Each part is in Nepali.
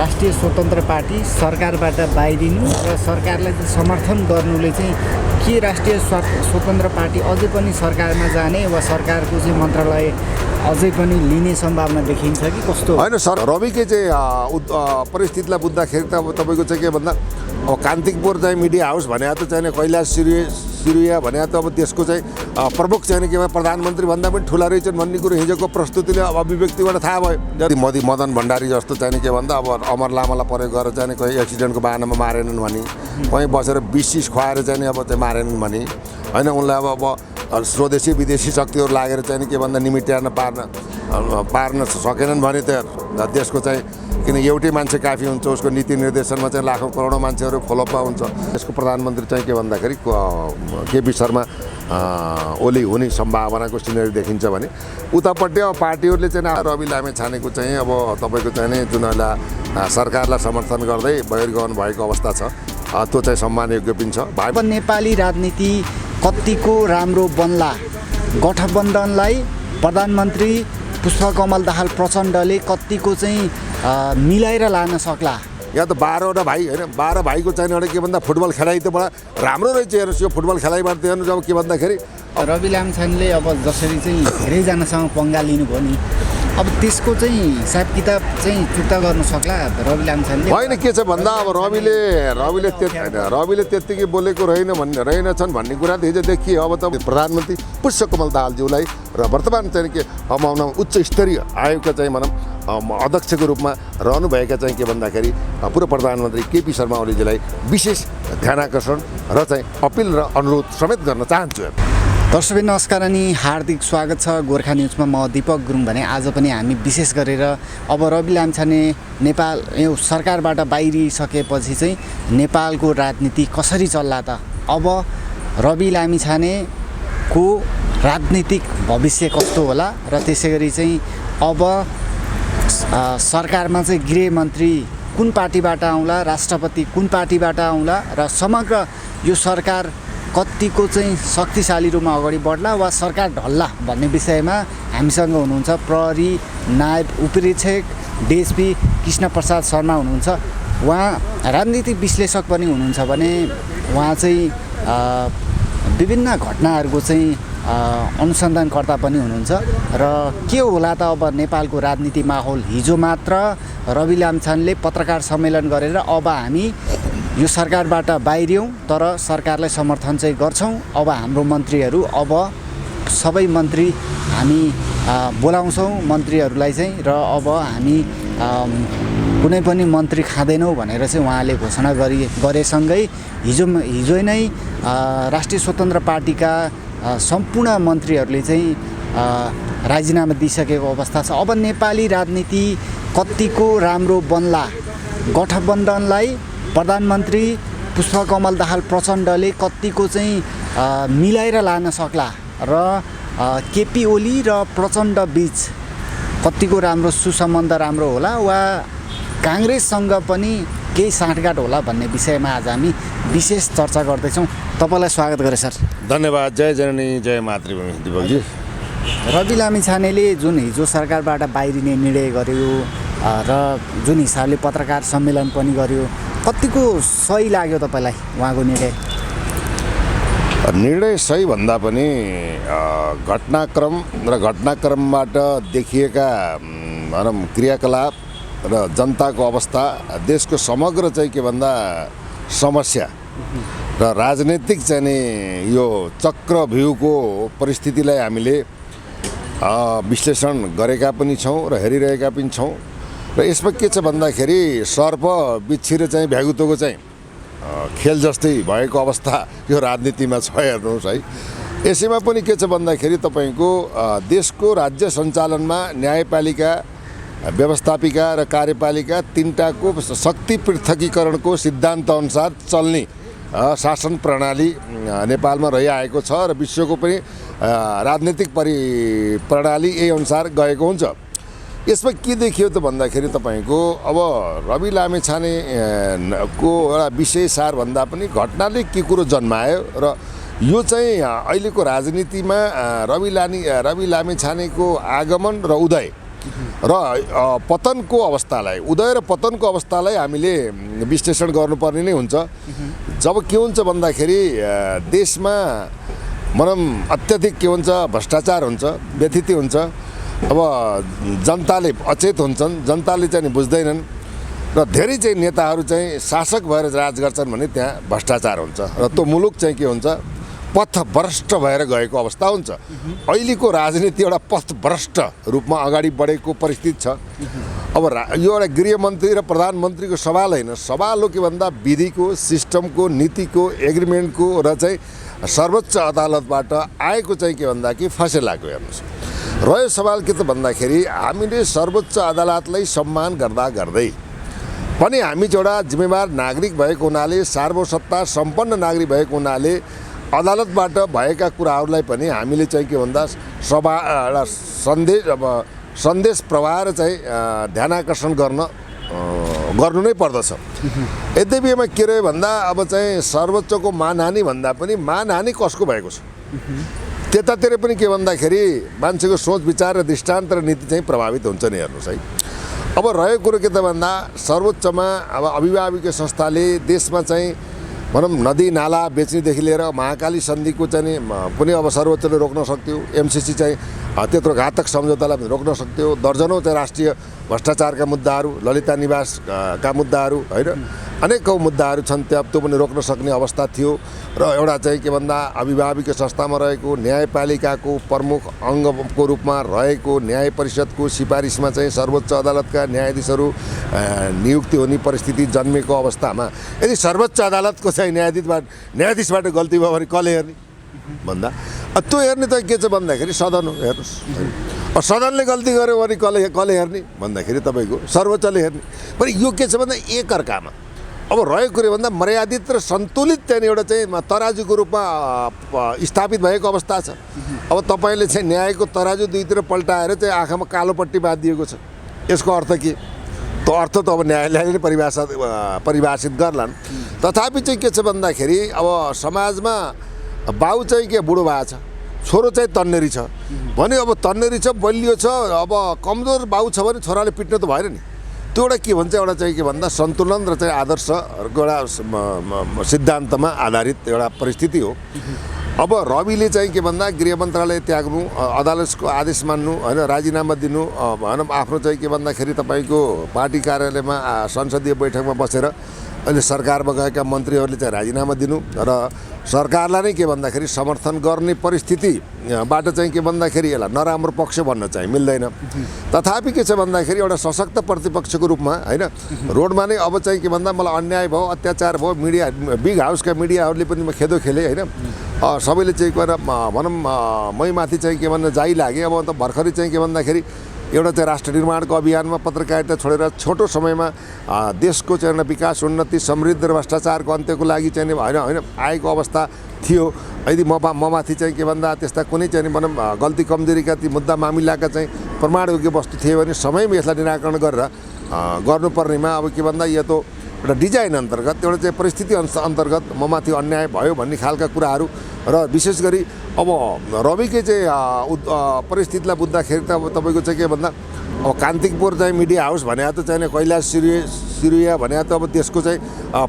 राष्ट्रिय स्वतन्त्र पार्टी सरकारबाट बाहिरिनु र सरकारलाई चाहिँ समर्थन गर्नुले चाहिँ के राष्ट्रिय स्वतन्त्र पार्टी अझै पनि सरकारमा जाने वा सरकारको चाहिँ मन्त्रालय अझै पनि लिने सम्भावना देखिन्छ कि कस्तो? होइन सर, रविकै चाहिँ परिस्थितिलाई बुझ्दाखेरि त अब तपाईँको चाहिँ के भन्दा अब कान्तिपुर चाहिँ मिडिया हाउस भने त चाहिँ कैलाश सिरुया भने त अब त्यसको चाहिँ प्रमुख चाहिँ के प्रधानमन्त्री भन्दा पनि ठुला रहेछन् भन्ने कुरो हिजोको प्रस्तुतिले अब अभिव्यक्तिबाट थाहा भयो। जति मदन भण्डारी जस्तो चाहिँ के भन्दा अब अमर लामालाई प्रयोग गरेर चाहिँ कहीँ एक्सिडेन्टको बाहनामा मारेनन् भने, कहीँ बसेर बिस खुवाएर चाहिँ अब चाहिँ मारेनन् भने होइन, उनलाई अब स्वदेशी विदेशी शक्तिहरू लागेर चाहिँ के भन्दा निमिट्याउन पार्न सकेनन् भने त देशको चाहिँ किन एउटै मान्छे काफी हुन्छ, उसको नीति निर्देशनमा चाहिँ लाखौँ करोडौँ मान्छेहरू फलोपा हुन्छ। यसको प्रधानमन्त्री चाहिँ के भन्दाखेरि केपी शर्मा ओली हुने सम्भावनाको सिनेरी देखिन्छ भने उतापट्टि अब पार्टीहरूले चाहिँ रवि लामिछानेको चाहिँ अब तपाईँको चाहिँ जुन अहिले सरकारलाई समर्थन गर्दै बहिर्गमन भएको अवस्था छ त्यो चाहिँ सम्मानयोग्य पनि छ। अब नेपाली राजनीति कतिको राम्रो बन्ला, गठबन्धनलाई प्रधानमन्त्री पुष्पकमल दाहाल प्रचण्डले कतिको चाहिँ मिलाएर लान सक्ला? यहाँ त 12वटा भाइ होइन, 12 भाइको चाहिँ एउटा के भन्दा फुटबल खेलाइ त बडा राम्रो रहेछ। हेर्नुहोस् यो फुटबल खेलाइबाट हेर्नु जब के भन्दाखेरि रवि लामिछानेले अब जसरी चाहिँ धेरैजनासँग पंगा लिनुभयो नि, अब त्यसको चाहिँ हिसाब किताब चाहिँ चुक्ता गर्न सक्ला रवि लामिछानेले? होइन, के छ भन्दा अब रविले त्यत्तिकै बोलेको रहेनछन् भन्ने कुरा त हिजो देखियो। अब त प्रधानमन्त्री पुष्पकमल दाहालज्यूलाई र वर्तमान चाहिँ के उच्च स्तरीय आयोगका चाहिँ भनौँ अध्यक्षको रूपमा रहनुभएका चाहिँ के भन्दाखेरि पूर्व प्रधानमन्त्री केपी शर्मा ओलीजीलाई विशेष ध्यानाकर्षण र चाहिँ अपिल र अनुरोध समेत गर्न चाहन्छु। दर्शक नमस्कार अनि हार्दिक स्वागत छ गोर्खा न्युजमा। म दीपक गुरुङ भने आज पनि हामी विशेष गरेर अब रवि लामिछाने नेपाल सरकारबाट बाहिरिसकेपछि चाहिँ नेपालको राजनीति कसरी चल्ला त, अब रवि लामिछानेको राजनीतिक भविष्य कस्तो होला र त्यसै गरी चाहिँ अब सरकारमा चाहिँ गृहमन्त्री कुन पार्टीबाट आउला, राष्ट्रपति कुन पार्टीबाट आउला र समग्र यो सरकार कतिको चाहिँ शक्तिशाली रूपमा अगाडि बढ्ला वा सरकार ढल्ला भन्ने विषयमा हामीसँग हुनुहुन्छ प्रहरी नायब उपरीक्षक डिएसपी कृष्ण प्रसाद शर्मा हुनुहुन्छ। उहाँ राजनीतिक विश्लेषक पनि हुनुहुन्छ भने उहाँ चाहिँ विभिन्न घटनाहरूको चाहिँ अनुसन्धानकर्ता पनि हुनुहुन्छ र के होला त अब नेपालको राजनीति माहौल। हिजो मात्र रवि लामिछानेले पत्रकार सम्मेलन गरेर अब हामी यो सरकारबाट बाहिरियौँ तर सरकारलाई समर्थन चाहिँ गर्छौँ, अब हाम्रो मन्त्रीहरू अब सबै मन्त्री हामी बोलाउँछौँ मन्त्रीहरूलाई चाहिँ र अब हामी कुनै पनि मन्त्री खाँदैनौँ भनेर चाहिँ उहाँले घोषणा गरेसँगै हिजो नै राष्ट्रिय स्वतन्त्र पार्टीका सम्पूर्ण मन्त्रीहरूले चाहिँ राजीनामा दिइसकेको अवस्था छ। अब नेपाली राजनीति कतिको राम्रो बन्ला, गठबन्धनलाई प्रधानमन्त्री पुष्पकमल दाहाल प्रचण्डले कतिको चाहिँ मिलाएर लान सक्ला र केपी ओली र प्रचण्ड बीच कतिको राम्रो सुसम्बन्ध राम्रो होला वा काङ्ग्रेससँग पनि केही साँठगाँठ होला भन्ने विषयमा आज हामी विशेष चर्चा गर्दैछौँ। तपाईँलाई स्वागत गरे सर। धन्यवाद। जय जननी जय मातृभूमि दीपकजी। रवि लामिछानेले जुन हिजो सरकारबाट बाहिरिने निर्णय गर्यो र जुन हिसाबले पत्रकार सम्मेलन पनि गर्यो, कतिको सही लाग्यो तपाईँलाई उहाँको निर्णय? निर्णय सही भन्दा पनि घटनाक्रम र घटनाक्रमबाट देखिएका भनौँ क्रियाकलाप र जनताको अवस्था, देशको समग्र चाहिँ के भन्दा समस्या र राजनैतिक चाहिँ नि यो चक्रव्यूहको परिस्थितिलाई हामीले विश्लेषण गरेका पनि छौँ र हेरिरहेका पनि छौँ। र यसमा के छ भन्दाखेरि सर्प बिच्छी र चाहिँ भ्यागुतोको चाहिँ खेल जस्तै भएको अवस्था यो राजनीतिमा छ। हेर्नुहोस् है, यसैमा पनि के छ भन्दाखेरि तपाईँको देशको राज्य सञ्चालनमा न्यायपालिका, व्यवस्थापिका र कार्यपालिका तिनटाको शक्ति पृथकीकरणको सिद्धान्तअनुसार चल्ने शासन प्रणाली नेपालमा रहिआएको छ र विश्वको पनि राजनीतिक प्रणाली यही अनुसार गएको हुन्छ। यसमा के देखियो त भन्दाखेरि तपाईँको अब रवि लामिछानेको एउटा विषय सार भन्दा पनि घटनाले के कुरो जन्मायो र यो चाहिँ अहिलेको राजनीतिमा रवि लामिछानेको आगमन र उदय र पतनको अवस्थालाई उदय र पतनको अवस्थालाई हामीले विश्लेषण गर्नुपर्ने नै हुन्छ। जब के हुन्छ भन्दाखेरि देशमा भनौँ अत्यधिक के हुन्छ भ्रष्टाचार हुन्छ, व्यथिति हुन्छ। अब जनताले अचेत हुन्छन्, जनताले चाहिँ बुझ्दैनन् र धेरै चाहिँ नेताहरू चाहिँ शासक भएर राज गर्छन् भने त्यहाँ भ्रष्टाचार हुन्छ र त्यो मुलुक चाहिँ के हुन्छ पथभ्रष्ट भएर गएको अवस्था हुन्छ। अहिलेको राजनीति एउटा पथभ्रष्ट रूपमा अगाडि बढेको परिस्थिति छ। अब यो एउटा गृहमन्त्री र प्रधानमन्त्रीको सवाल होइन, सवाल हो के भन्दा विधिको, सिस्टमको, नीतिको, एग्रिमेन्टको र चाहिँ सर्वोच्च अदालतबाट आएको चाहिँ के भन्दा कि फैसलाको हेर्नुहोस्। रह्यो सवाल के त भन्दाखेरि हामीले सर्वोच्च अदालतलाई सम्मान गर्दा गर्दै पनि हामी एउटा जिम्मेवार नागरिक भएको हुनाले, सार्वसत्ता सम्पन्न नागरिक भएको हुनाले अदालतबाट भएका कुराहरूलाई पनि हामीले चाहिँ के भन्दा सभा एउटा सन्देश प्रवाह र चाहिँ ध्यानाकर्षण गर्नु नै पर्दछ। यद्यपि यसमा के रह्यो भन्दा अब चाहिँ सर्वोच्चको मानहानि भन्दा पनि मानहानि कसको भएको छ त्यतातिर पनि के भन्दाखेरि मान्छेको सोच विचार र दृष्टान्त र नीति चाहिँ प्रभावित हुन्छ नि। हेर्नुहोस् है, अब रहेको कुरो के त भन्दा सर्वोच्चमा अब अभिभावकीय संस्थाले देशमा चाहिँ भनौँ नदी नाला बेच्नेदेखि लिएर महाकाली सन्धिको चाहिँ कुनै अब सर्वोच्चले रोक्न सक्थ्यो, एमसिसी चाहिँ त्यत्रो घातक सम्झौतालाई रोक्न सक्थ्यो, दर्जनौँ चाहिँ राष्ट्रिय भ्रष्टाचारका मुद्दाहरू, ललिता निवासका मुद्दाहरू होइन, अनेकौँ मुद्दाहरू छन् त्यो पनि रोक्न सक्ने अवस्था थियो। र एउटा चाहिँ के भन्दा अभिभावकीय संस्थामा रहेको न्यायपालिकाको प्रमुख अङ्गको रूपमा रहेको न्याय परिषदको सिफारिसमा चाहिँ सर्वोच्च अदालतका न्यायाधीशहरू नियुक्ति हुने परिस्थिति जन्मेको अवस्थामा यदि सर्वोच्च अदालतको चाहिँ न्यायाधीशबाट गल्ती भयो भने कसले हेर्ने भन्दा त्यो हेर्ने त के छ भन्दाखेरि सदन हो। हेर्नुहोस्, सदनले गल्ती गर्यो भने कसले हेर्ने भन्दाखेरि तपाईँको सर्वोच्चले हेर्ने। पनि यो के छ भन्दा एकअर्कामा अब रहेको कुरो भन्दा मर्यादित र सन्तुलित चाहिँ एउटा चाहिँ तराजुको रूपमा स्थापित भएको अवस्था छ। अब तपाईँले चाहिँ न्यायको तराजु दुईतिर पल्टाएर चाहिँ आँखामा कालो पट्टी बाँधिएको छ, यसको अर्थ के? त्यो अर्थ त अब न्यायालयले नै परिभाषित गर्लान्। तथापि चाहिँ के छ भन्दाखेरि अब समाजमा बाउ चाहिँ के बुढो भएको छ, छोरो चाहिँ तन्नेरी छ भने अब तन्नेरी छ, बलियो छ, अब कमजोर बाउ छ भने छोराले पिट्न त भएन नि। त्यो एउटा के भन्छ एउटा चाहिँ के भन्दा सन्तुलन र चाहिँ आदर्शको एउटा सिद्धान्तमा आधारित एउटा परिस्थिति हो। अब रविले चाहिँ के भन्दा गृह मन्त्रालय त्याग्नु, अदालतको आदेश मान्नु होइन, राजीनामा दिनु भनौँ, आफ्नो चाहिँ के भन्दाखेरि तपाईँको पार्टी कार्यालयमा संसदीय बैठकमा बसेर अहिले सरकारमा गएका मन्त्रीहरूले चाहिँ राजीनामा दिनु र सरकारलाई नै के भन्दाखेरि समर्थन गर्ने परिस्थितिबाट चाहिँ के भन्दाखेरि यसलाई नराम्रो पक्ष भन्न चाहिँ मिल्दैन। तथापि के छ भन्दाखेरि एउटा सशक्त प्रतिपक्षको रूपमा होइन, रोडमा नै अब चाहिँ के भन्दा मलाई अन्याय भयो, अत्याचार भयो, मिडिया बिग हाउसका मिडियाहरूले पनि म खेदो खेलेँ होइन, सबैले चाहिँ गएर भनौँ मैमाथि चाहिँ के भन्दा जाइ लागे। अब त भर्खरै चाहिँ के भन्दाखेरि एउटा चाहिँ राष्ट्र निर्माणको अभियानमा पत्रकारिता छोडेर छोटो समयमा देशको चाहिँ विकास, उन्नति, समृद्धि र भ्रष्टाचारको अन्त्यको लागि चाहिँ होइन आएको अवस्था थियो। यदि ममाथि चाहिँ के भन्दा त्यस्ता कुनै चाहिँ भनौँ गल्ती कमजोरीका ती मुद्दा मामिलाका चाहिँ प्रमाणयोग्य वस्तु थियो भने समयमा यसलाई निराकरण गरेर गर्नुपर्नेमा अब के भन्दा यो त एउटा डिजाइन अन्तर्गत एउटा चाहिँ परिस्थिति अन्तर्गत ममाथि अन्याय भयो भन्ने खालका कुराहरू र विशेष गरी अब रविकै चाहिँ परिस्थितिलाई बुझ्दाखेरि त अब तपाईँको चाहिँ के भन्दा अब कान्तिपुर चाहिँ मिडिया हाउस भने त चाहिँ कैलाश सिरुया भने त अब त्यसको चाहिँ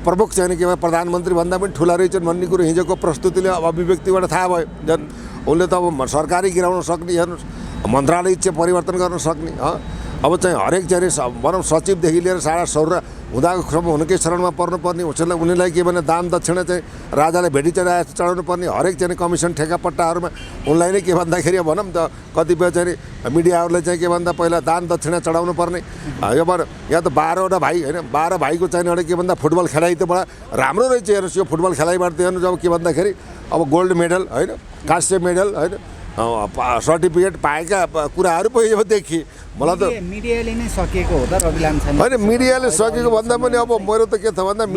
प्रमुख चाहिँ के प्रधानमन्त्री भन्दा पनि ठुला रहेछन् भन्ने कुरो हिजोको प्रस्तुतिले अभिव्यक्तिबाट थाहा भयो। झन् उसले त अब सरकारी गिराउन सक्ने, हेर्नुहोस् मन्त्रालय चाहिँ परिवर्तन गर्न सक्ने, अब चाहिँ हरेक चाहिँ भनौँ सचिवदेखि लिएर सारा सौर हुँदाको क्रम हुनुकै शरणमा पर्नुपर्ने, उनीलाई के भने दान दक्षिणा चाहिँ राजालाई भेटी चढाए चढाउनु पर्ने, हरेक चाहिँ कमिसन ठेकापट्टाहरूमा उनलाई नै के भन्दाखेरि भनौँ त कतिपय चाहिँ मिडियाहरूले चाहिँ के भन्दा पहिला दान दक्षिणा चढाउनु पर्ने। यहाँ त 12वटा भाइ होइन, 12 भाइको चाहिँ एउटा के भन्दा फुटबल खेलाइ त बडा राम्रो रहेछ। हेर्नुहोस् यो फुटबल खेलाइबाट त हेर्नुहोस् अब के भन्दाखेरि अब गोल्ड मेडल होइन, काँस्य मेडल होइन, सर्टिफिकेट पाएका कुराहरू पहिले अब देखिए। मलाई त मिडियाले नै सकेको हो त रवि लामिछाने होइन, मिडियाले सकेको भन्दा पनि अब मेरो त के छ भन्दा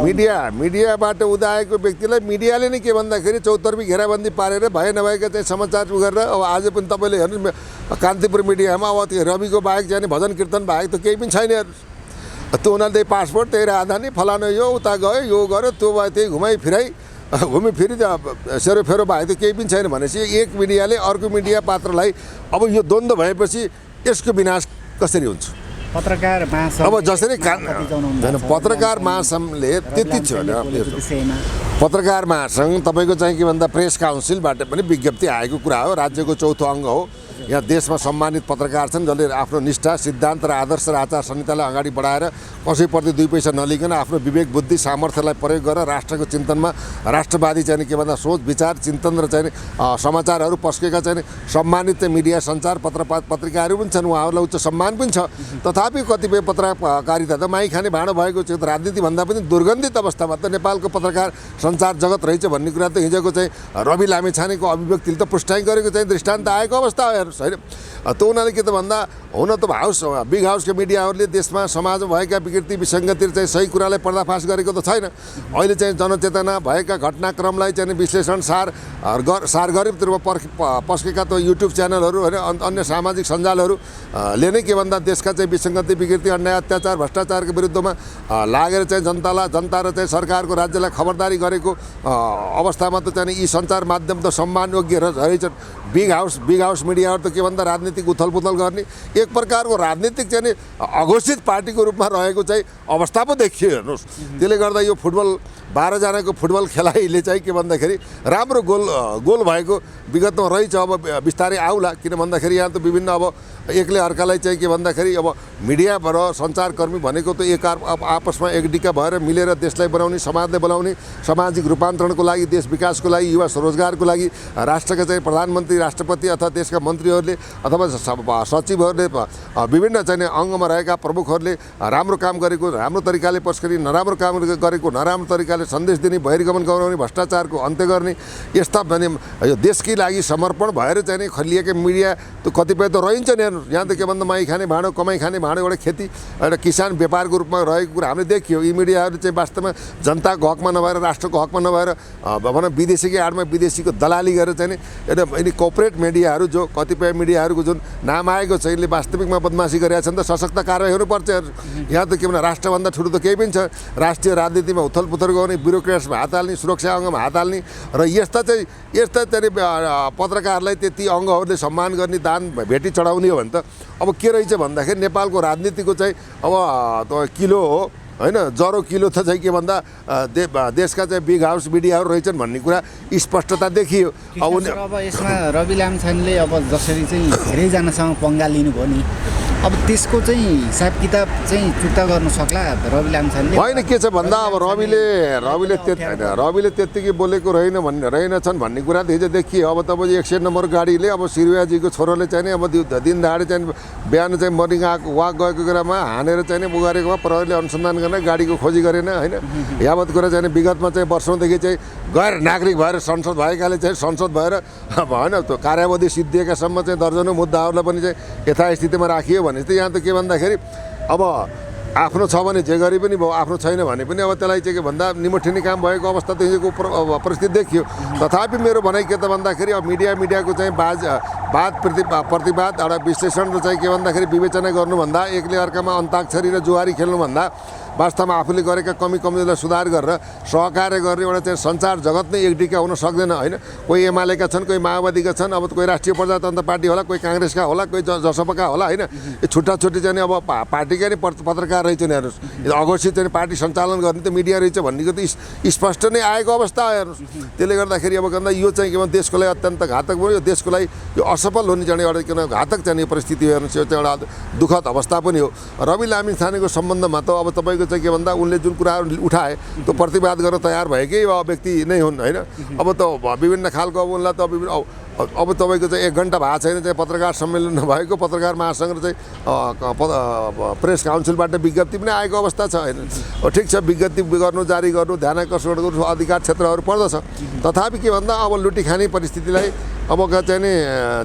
मिडियाबाट उदाएको व्यक्तिलाई मिडियाले नै के भन्दाखेरि चौतर्फी घेराबन्दी पारेर भए नभएका चाहिँ समाचार गरेर अब आज पनि तपाईँले हेर्नुहोस् कान्तिपुर मिडियामा अब त्यो रविको बाहेक जाने भजन कीर्तन बाहेक त केही पनि छैन। हेर्नुहोस् त्यो उनीहरूले त्यही पासपोर्ट, त्यही राजधानी, फलानु यो उता गयो, यो गर्यो, त्यो भयो, त्यही घुमिफिरी त सेरोफेरो बाहेक त केही पनि छैन भनेपछि एक मिडियाले अर्को मिडिया पात्रलाई अब यो द्वन्द्व भएपछि यसको विनाश कसरी हुन्छ? पत्रकार महासंघ अब जसरी पत्रकार महासंघले त्यति थियो होइन, पत्रकार महासंघ तपाईँको चाहिँ के भन्दा प्रेस काउन्सिलबाट पनि विज्ञप्ति आएको कुरा हो। राज्यको चौथो अङ्ग हो। यहाँ देशमा सम्मानित पत्रकार छन् जसले आफ्नो निष्ठा, सिद्धान्त र आदर्श र आचार संहितालाई अगाडि बढाएर कसैप्रति 2 पैसा नलिकन आफ्नो विवेक, बुद्धि, सामर्थ्यलाई प्रयोग गरेर राष्ट्रको चिन्तनमा राष्ट्रवादी चाहिँ के भन्दा सोच, विचार, चिन्तन र चाहिँ समाचारहरू पस्केका चाहिँ सम्मानित मिडिया, सञ्चार पत्रिकाहरू पनि छन्। उहाँहरूलाई उच्च सम्मान पनि छ। तथापि कतिपय पत्रकारिता त माई खाने भाँडो भएको छ। राजनीतिभन्दा पनि दुर्गन्धित अवस्थामा त नेपालको पत्रकार सञ्चार जगत रहेछ भन्ने कुरा त हिजोको चाहिँ रवि लामिछानेको अभिव्यक्तिले त पुष्टाइ गरेको चाहिँ दृष्टान्त आएको अवस्था हो होइन। त्यो हुनाले के त भन्दा हुन त बिग हाउसका मिडियाहरूले देशमा समाजमा भएका विकृति विसङ्गति चाहिँ सही कुरालाई पर्दाफास गरेको त छैन। अहिले चाहिँ जनचेतना भएका घटनाक्रमलाई चाहिँ विश्लेषण सार गरिबतिर पस्केका त युट्युब च्यानलहरू होइन, अन्य सामाजिक सञ्जालहरूले नै के भन्दा देशका चाहिँ विसङ्गति विकृति, अन्याय, अत्याचार, भ्रष्टाचारको विरुद्धमा लागेर चाहिँ जनता र चाहिँ सरकारको राज्यलाई खबरदारी गरेको अवस्थामा त चाहिँ यी सञ्चार माध्यम त सम्मानयोग्य रहेछन्। बिग हाउस मिडियाहरू त के भन्दा राजनीतिक उथलपुथल गर्ने एक प्रकारको राजनीतिक चाहिँ अघोषित पार्टीको रूपमा रहेको चाहिँ अवस्था पो देखियो हेर्नुहोस्। त्यसले गर्दा यो फुटबल 12 जनाको फुटबल खेलाइले चाहिँ के भन्दाखेरि राम्रो गोल भएको विगतमा रहेछ। अब बिस्तारै आउला, किन भन्दाखेरि यहाँ त विभिन्न अब एकले अर्कालाई चाहिँ के भन्दाखेरि अब मिडिया र सञ्चारकर्मी भनेको त आपसमा एकडिका भएर मिलेर देशलाई बनाउने, समाजलाई बनाउने, सामाजिक रूपान्तरणको लागि, देश विकासको लागि, युवा स्वरोजगारको लागि राष्ट्रका चाहिँ प्रधानमन्त्री, राष्ट्रपति अथवा देशका मन्त्रीहरूले अथवा सचिवहरूले विभिन्न चाहिँ अङ्गमा रहेका प्रमुखहरूले राम्रो काम गरेको राम्रो तरिकाले पस्करी, नराम्रो काम गरेको नराम्रो तरिकाले सन्देश दिने, बहिर्गमन गराउने, भ्रष्टाचारको अन्त्य गर्ने, यस्ता भने यो देशकै लागि समर्पण भएर चाहिँ खलिएका मिडिया त कतिपय त रहन्छ नि। यहाँ त के भन्दा माई खाने भाँडो, कमाइ खाने भाँडो, एउटा खेती, एउटा किसान व्यापारको रूपमा रहेको कुरा हामीले देखियो। यी मिडियाहरू चाहिँ वास्तवमा जनताको हकमा नभएर, राष्ट्रको हकमा नभएर भनौँ विदेशीकै आडमा विदेशीको दलाली गरेर चाहिँ एउटा यिनी कोअपरेट मिडियाहरू जो कतिपय मिडियाहरूको जुन नाम आएको छ यिनले वास्तविकमा बदमासी गरेका छन् त सशक्त कारवाही हुनुपर्छ। यहाँ त के भन्दा राष्ट्रभन्दा ठुलो त केही पनि छ। राष्ट्रिय राजनीतिमा उथलपुथल गर्ने, ब्युरोक्रेट्समा हात हाल्ने, सुरक्षा अङ्गमा हात हाल्ने र यस्ता चाहिँ पत्रकारलाई त्यति अङ्गहरूले सम्मान गर्ने, दान भेटी चढाउने हो भने त अब के रहेछ भन्दाखेरि नेपालको राजनीतिको चाहिँ अब किलो हो होइन, जरो किलो त चाहिँ के भन्दा देशका चाहिँ बिग हाउस मिडियाहरू रहेछन् भन्ने कुरा स्पष्टता देखियो। अब यसमा रवि लामिछानेले अब जसरी चाहिँ धेरैजनासँग पंगा लिनुभयो नि, अब त्यसको चाहिँ हिसाब किताब चाहिँ चुक्ता गर्नु सक्ला रवि लामिछानेले? होइन, के छ भन्दा अब रविले त्यत्तिकै बोलेको रहेनछन् भन्ने कुरा त हिजो देखियो। अब तपाईँ 100 नम्बर गाडीले अब सिरुयाजीको छोरोले चाहिँ अब दिन दहाडे चाहिँ बिहान चाहिँ मर्निङ वाक गएको बेलामा हानेर चाहिँ उगारेकोमा प्रहरीले अनुसन्धान गर्न गाडीको खोजी गरेन होइन। यावत कुरा चाहिँ विगतमा चाहिँ वर्षौँदेखि चाहिँ गैर नागरिक भएर संसद भएकाले चाहिँ संसद भएर होइन त्यो कार्यावधि सिद्धिएकासम्म चाहिँ दर्जनौँ मुद्दाहरूलाई पनि चाहिँ यथास्थितिमा राखियो भने चाहिँ यहाँ त के भन्दाखेरि अब आफ्नो छ भने जे गरे पनि भयो, आफ्नो छैन भने पनि अब त्यसलाई चाहिँ के भन्दा निमोठिने काम भएको अवस्था त हिजोको परिस्थिति देखियो। तथापि मेरो भनाइ के त भन्दाखेरि अब मिडियाको चाहिँ प्रतिवाद एउटा विश्लेषण र चाहिँ के भन्दाखेरि विवेचना गर्नुभन्दा, एकले अर्कामा अन्ताक्षरी र जुहारी खेल्नुभन्दा वास्तवमा आफूले गरेका कमीलाई सुधार गरेर सहकार्य गर्ने एउटा चाहिँ सञ्चार जगत नै एकडिका हुन सक्दैन होइन। कोही एमालेका छन्, कोही माओवादीका छन्, अब कोही राष्ट्रिय प्रजातन्त्र पार्टी होला, कोही काङ्ग्रेसका होला, कोही जसपाका होला होइन। यो छुट्टा चाहिँ अब पार्टीकै नै पत्रकार रहेछ नि हेर्नुहोस्। अघोषित चाहिँ पार्टी सञ्चालन गर्ने त मिडिया रहेछ भन्नेको त स्पष्ट नै आएको अवस्था हेर्नुहोस्। त्यसले गर्दाखेरि अब भन्दा यो चाहिँ के भन्छ देशको लागि अत्यन्त घातक भयो। यो देशको लागि यो असफल हुने चाहिँ एउटा किन घातक चाहिँ परिस्थिति हेर्नुहोस्। यो चाहिँ एउटा दुःखद अवस्था पनि हो। रवि लामिछानेको सम्बन्धमा त अब तपाईँको चाहिँ के भन्दा उनले जुन कुराहरू उठाए त्यो प्रतिवाद गर्न तयार भएकै व्यक्ति नै हुन् होइन। अब त विभिन्न खालको अब उनलाई त अब तपाईँको चाहिँ 1 घन्टा भएको छैन चाहिँ पत्रकार सम्मेलन नभएको, पत्रकार महासङ्घ र चाहिँ प्रेस काउन्सिलबाट विज्ञप्ति पनि आएको अवस्था छ होइन। ठिक छ, विज्ञप्ति गर्नु, जारी गर्नु, ध्यान आकर्षण गर्नु अधिकार क्षेत्रहरू पर्दछ। तथापि के भन्दा अब लुटी खाने परिस्थितिलाई अब चाहिँ नि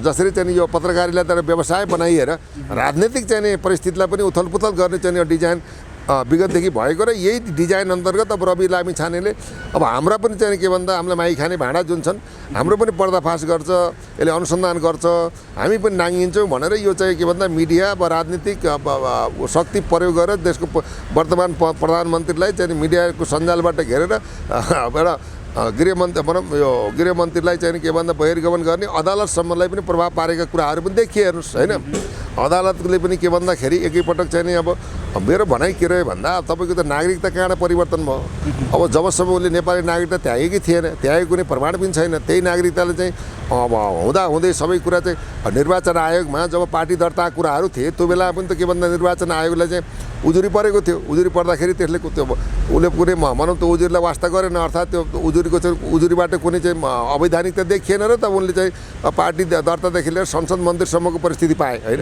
जसरी चाहिँ यो पत्रकारितालाई तर व्यवसाय बनाइएर राजनीतिक चाहिँ नि परिस्थितिलाई पनि उथलपुथल गर्ने चाहिँ डिजाइन विगतदेखि भएको र यही डिजाइन अन्तर्गत अब रवि लामिछानेले अब हाम्रा पनि चाहिँ के भन्दा हामीलाई माई खाने भाँडा जुन छन् हाम्रो पनि पर्दाफास गर्छ, यसले अनुसन्धान गर्छ, हामी पनि नाङ्गिन्छौँ भनेर यो चाहिँ के भन्दा मिडिया वा राजनीतिक शक्ति प्रयोग गरेर देशको वर्तमान प्रधानमन्त्रीलाई चाहिँ मिडियाको सञ्जालबाट घेरेर एउटा गृहमन्त्री भनौँ यो गृहमन्त्रीलाई चाहिँ के भन्दा बहिर्गमन गर्ने अदालतसम्मलाई पनि प्रभाव पारेका कुराहरू पनि देखिए हेर्नुहोस् होइन। अदालतले पनि के भन्दाखेरि एकैपटक चाहिँ नि अब मेरो भनाइ के रह्यो भन्दा तपाईँको त नागरिकता कहाँबाट परिवर्तन भयो। अब जबसम्म उसले नेपाली नागरिकता त्यागेकै थिएन, त्यागेको कुनै प्रमाण पनि छैन, त्यही नागरिकताले चाहिँ अब हुँदै सबै कुरा चाहिँ निर्वाचन आयोगमा जब पार्टी दर्ता कुराहरू थिए त्यो बेला पनि त के भन्दा निर्वाचन आयोगलाई चाहिँ उजुरी परेको थियो। उजुरी पर्दाखेरि त्यसले त्यो उसले कुनै भनौँ त उजुरीलाई वास्ता गरेन, अर्थात् त्यो उजुरीको चाहिँ उजुरीबाट कुनै चाहिँ अवैधानिकता देखिएन र त उनले चाहिँ पार्टी दर्तादेखि लिएर संसद मन्दिरसम्मको परिस्थिति पाए होइन।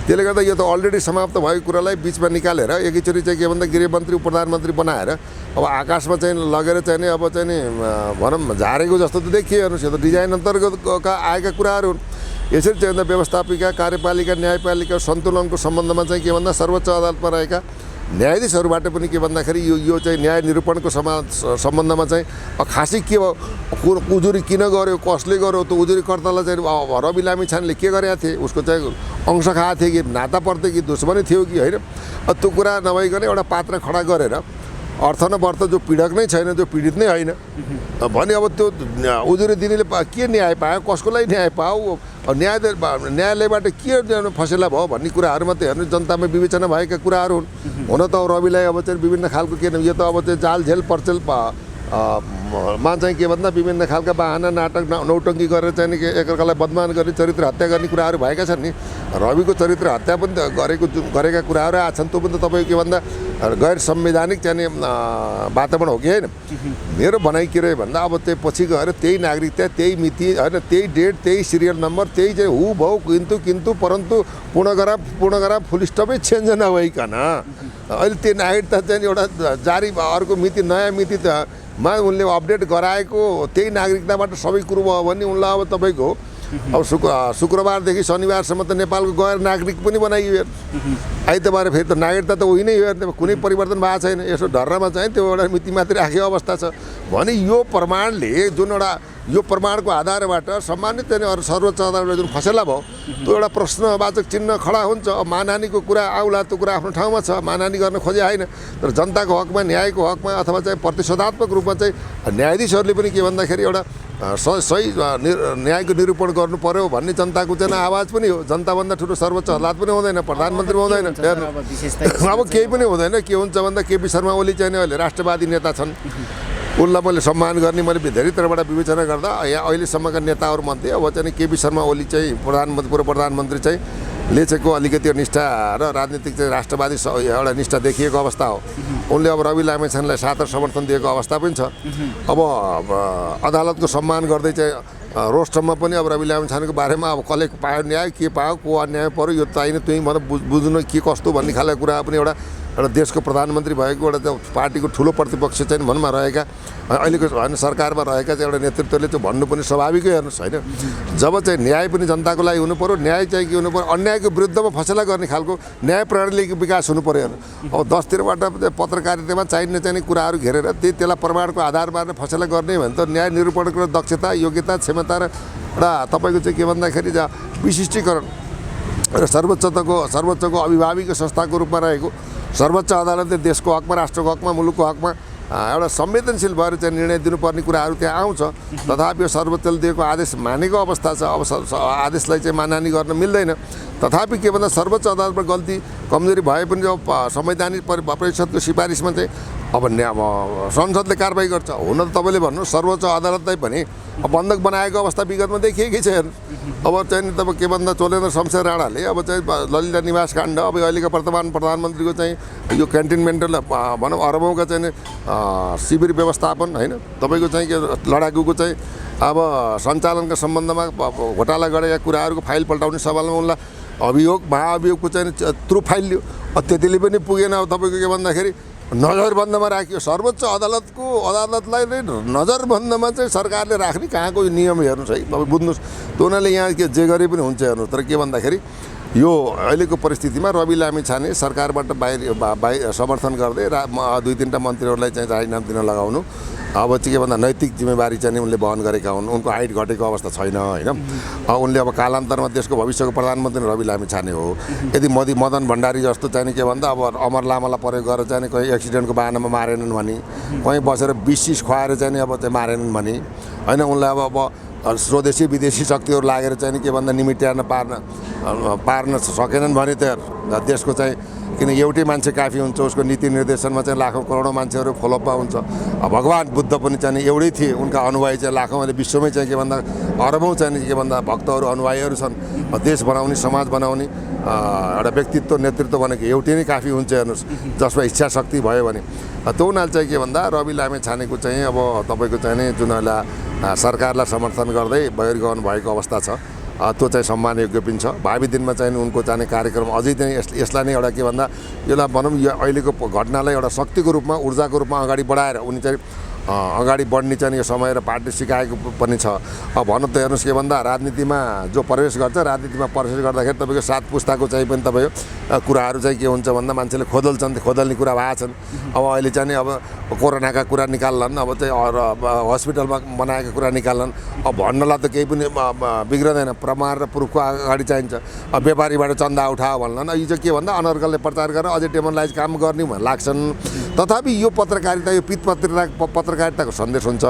त्यसले गर्दा यो त अलरेडी समाप्त भएको कुरालाई बिचमा निकालेर एकैचोटि चाहिँ के भन्दा गृहमन्त्री प्रधानमन्त्री बनाएर अब आकाशमा चाहिँ लगेर चाहिँ नि अब चाहिँ नि भनौँ झारेको जस्तो त देखिए हेर्नुहोस्। यो त डिजाइन अन्तर्गतका आएका कुराहरू हुन्। यसरी चाहिँ व्यवस्थापिका कार्यपालिका न्यायपालिका सन्तुलनको सम्बन्धमा चाहिँ के भन्दा सर्वोच्च अदालतमा रहेका न्यायाधीशहरूबाट पनि के भन्दाखेरि यो चाहिँ न्याय निरूपणको सम्बन्धमा चाहिँ खासै के भयो, उजुरी किन गर्यो, कसले गर्यो, त्यो उजुरीकर्तालाई चाहिँ रवि लामिछानेले के गरेका थिए, उसको चाहिँ अंश खाएको थियो कि नाता पर्थ्यो कि दुश्मनी थियो कि होइन। त्यो कुरा नभइकन एउटा पात्र खडा गरेर अर्थ न वर्थ जो पीडक नै छैन, जो पीडित नै होइन भने अब त्यो उजुरी दिनेले के न्याय पायो, कसको लागि न्याय पायो, न्यायालयबाट के फसेला भयो भन्ने कुराहरू मात्रै हेर्नु जनतामा विवेचना भएका कुराहरू हुन्। हुन त रविलाई अब चाहिँ विभिन्न खालको के यो त अब चाहिँ जाल झेल पर्चेल मा चाहिँ के भन्दा विभिन्न खालका बाहना नाटक नौटङ्की गरेर चाहिँ एकअर्कालाई बदनाम गर्ने चरित्र हत्या गर्ने कुराहरू भएका छन् नि। रविको चरित्र हत्या पनि त गरेका कुराहरू आछन्, त्यो पनि त तपाईँको के भन्दा गैर संवैधानिक चाहिँ वातावरण हो कि होइन। मेरो भनाइ के रह्यो भन्दा अब त्यो पछि गएर त्यही नागरिकता, त्यही मिति होइन, त्यही डेट, त्यही सिरियल नम्बर, त्यही चाहिँ हु भाउ किन्तु परन्तु पूर्णग्राम फुल स्टपै चेन्ज नभइकन अहिले त्यो नागरिकता चाहिँ एउटा जारी अर्को मिति नयाँ मिति त मा उनले अपडेट गराएको त्यही नागरिकताबाट सबै कुरो भयो भने उनलाई अब तपाईँको अब शुक्रबारदेखि शनिबारसम्म त नेपालको गैर नागरिक पनि बनाइयो। आइतबार फेरि त नागरिकता त उही नै हो, कुनै परिवर्तन भएको छैन। यसो ढर्रामा चाहिँ त्यो एउटा मिति मात्रै राखेको अवस्था छ भने यो प्रमाणले जुन एउटा यो प्रमाणको आधारबाट सम्मानित चाहिँ सर्वोच्च अदालतले जुन फसेला भयो त्यो एउटा प्रश्नवाचक चिन्ह खडा हुन्छ। अब मानहानीको कुरा आउला, त्यो कुरा आफ्नो ठाउँमा छ, मानहानी गर्न खोजे होइन, तर जनताको हकमा, न्यायको हकमा अथवा चाहिँ प्रतिशोधात्मक रूपमा चाहिँ न्यायाधीशहरूले पनि के भन्दाखेरि एउटा सही न्यायको निरूपण गर्नु पर्यो भन्ने जनताको चाहिँ आवाज पनि हो। जनताभन्दा ठुलो सर्वोच्च अदालत पनि हुँदैन, प्रधानमन्त्री हुँदैन, अब केही पनि हुँदैन। के हुन्छ भन्दा केपी शर्मा ओली चाहिँ अहिले राष्ट्रवादी नेता छन्, उनलाई मैले सम्मान गर्ने मैले धेरै तर्फबाट विवेचना गर्दा यहाँ अहिलेसम्मका नेताहरूमध्ये अब चाहिँ केपी शर्मा ओली चाहिँ पूर्व प्रधानमन्त्री चाहिँ ले चाहिँको अलिकति निष्ठा र राजनीतिक चाहिँ राष्ट्रवादी एउटा निष्ठा देखिएको अवस्था हो। उनले अब रवि लामिछानेलाई साथ समर्थन दिएको अवस्था पनि छ। अब अदालतको सम्मान गर्दै चाहिँ रोस्टरमा पनि अब रवि लामिछानेको बारेमा अब कसले पायो न्याय, के पायो, को अन्याय पर्यो, यो चाहिने तुई मतलब बुझ्नु के कस्तो भन्ने खालको कुरा पनि एउटा देशको प्रधानमन्त्री भएको एउटा पार्टीको ठुलो प्रतिपक्ष चाहिँ भनमा रहेका अहिलेको होइन सरकारमा रहेका चाहिँ एउटा नेतृत्वले चाहिँ भन्नु पनि स्वाभाविकै हेर्नुहोस् होइन। जब चाहिँ न्याय पनि जनताको लागि हुनु पऱ्यो, न्याय चाहिँ के हुनु पऱ्यो, अन्यायको विरुद्धमा फसेला गर्ने खालको न्याय प्रणालीको विकास हुनु पऱ्यो हेर्नु। अब 10तिरबाट पत्रकारितामा चाहिने चाहिँ कुराहरू घेरेर त्यसलाई प्रमाणको आधारमा फसेला गर्ने भने त न्याय निरूपणको दक्षता, योग्यता, क्षमता र तपाईँको चाहिँ के भन्दाखेरि विशिष्टीकरण र सर्वोच्चको अभिभाविक संस्थाको रूपमा रहेको सर्वोच्च अदालतले देशको हकमा, राष्ट्रको हकमा, मुलुकको हकमा एउटा संवेदनशील भएर चाहिँ निर्णय दिनुपर्ने कुराहरू त्यहाँ आउँछ। तथापि यो सर्वोच्चले दिएको आदेश मानेको अवस्था छ। अब आदेशलाई चाहिँ मानहानी गर्न मिल्दैन। तथापि के भन्दा सर्वोच्च अदालतमा गल्ती कमजोरी भए पनि जो संवैधानिक परिषदको सिफारिसमा चाहिँ अब संसदले कारबाही गर्छ। हुन त तपाईँले भन्नु सर्वोच्च अदालतलाई पनि बन्धक बनाएको अवस्था विगतमा देखिएकै छ हेर्नु। अब चाहिँ तपाईँ के भन्दा चोलेन्द्र शमशेर राणाले अब चाहिँ ललिता निवास काण्ड, अब अहिलेको वर्तमान प्रधानमन्त्रीको चाहिँ यो क्यान्टिनमेन्टल भनौँ अरबौँका चाहिँ शिविर व्यवस्थापन होइन, तपाईँको चाहिँ के लडाकुको चाहिँ अब सञ्चालनका सम्बन्धमा घोटाला गरेका कुराहरूको फाइल पल्टाउने सवालमा उनलाई महाअभियोगको चाहिँ थ्रु फाइल लियो। त्यतिले पनि पुगेन। अब तपाईँको के भन्दाखेरि नजरबन्दमा राखियो। सर्वोच्च अदालतलाई नजरबन्दमा चाहिँ सरकारले राख्ने कहाँको नियम हेर्नुहोस् है, तपाईँ बुझ्नुहोस्। त्यो हुनाले यहाँ के जे गरे पनि हुन्छ हेर्नुहोस्। तर के भन्दाखेरि यो अहिलेको परिस्थितिमा रवि लामिछाने सरकारबाट बाहिर समर्थन गर्दै 2-3टा मन्त्रीहरूलाई चाहिँ राजीनामा दिन लगाउनु अब चाहिँ के भन्दा नैतिक जिम्मेवारी चाहिँ उनले वहन गरेका हुन्। उनको हाइट घटेको अवस्था छैन होइन। उनले अब कालान्तरमा देशको भविष्यको प्रधानमन्त्री रवि लामिछाने हो। यदि मदन भण्डारी जस्तो चाहिँ के भन्दा अब अमर लामालाई प्रयोग गरेर चाहिँ कहीँ एक्सिडेन्टको बाहनामा मारेनन् भने, कहीँ बसेर 20 खुवाएर चाहिँ अब चाहिँ मारेनन् भने होइन, उनलाई अब स्वदेशी विदेशी शक्तिहरू लागेर चाहिँ के भन्दा निमिट्याउन पार्न सकेनन् भने त देशको चाहिँ किन एउटै मान्छे काफी हुन्छ, उसको नीति निर्देशनमा चाहिँ लाखौँ करोडौँ मान्छेहरू फलोपा हुन्छ। भगवान् बुद्ध पनि चाहिँ एउटै थिए, उनका अनुयायी चाहिँ लाखौँ अहिले विश्वमै चाहिँ के भन्दा अरबौँ चाहिँ के भन्दा भक्तहरू अनुयायीहरू छन्। देश बनाउने समाज बनाउने एउटा व्यक्तित्व नेतृत्व भनेको एउटै नै काफी हुन्छ हेर्नुहोस्, जसमा इच्छा शक्ति भयो भने। त्यो हुनाले चाहिँ के भन्दा रवि लामिछानेको चाहिँ अब तपाईँको चाहिँ नि जुन अहिले सरकारलाई समर्थन गर्दै बहिर्गमन भएको अवस्था छ त्यो चाहिँ सम्मान योग्य पनि छ। भावी दिनमा चाहिँ उनको चाहिँ कार्यक्रम अझै चाहिँ यसलाई नै एउटा के भन्दा यसलाई भनौँ यो अहिलेको घटनालाई एउटा शक्तिको रूपमा ऊर्जाको रूपमा अगाडि बढाएर उनी चाहिँ अगाडि बढ्ने चाहिँ यो समय र पार्टी सिकाएको पनि छ। अब भन्नु त हेर्नुहोस् के भन्दा राजनीतिमा जो प्रवेश गर्छ, राजनीतिमा प्रवेश गर्दाखेरि तपाईँको 7 पुस्ताको चाहिँ पनि तपाईँको कुराहरू चाहिँ के हुन्छ भन्दा मान्छेले खोदल्ने कुरा भएको छन्। अब अहिले चाहिँ अब कोरोनाका कुरा निकाल्लान्, अब चाहिँ हस्पिटलमा बनाएको कुरा निकाल्लान्। अब भन्नलाई त केही पनि बिग्रदैन, प्रमाण र प्रुफको अगाडि चाहिन्छ। अब व्यापारीबाट चन्दा उठाओ भन्लान्, यो चाहिँ के भन्दा अनर्गलले प्रचार गरेर अझै डेमोनलाइज काम गर्ने लाग्छन्। तथापि यो पत्रकारिता, यो पत्रकारिताको सन्देश हुन्छ।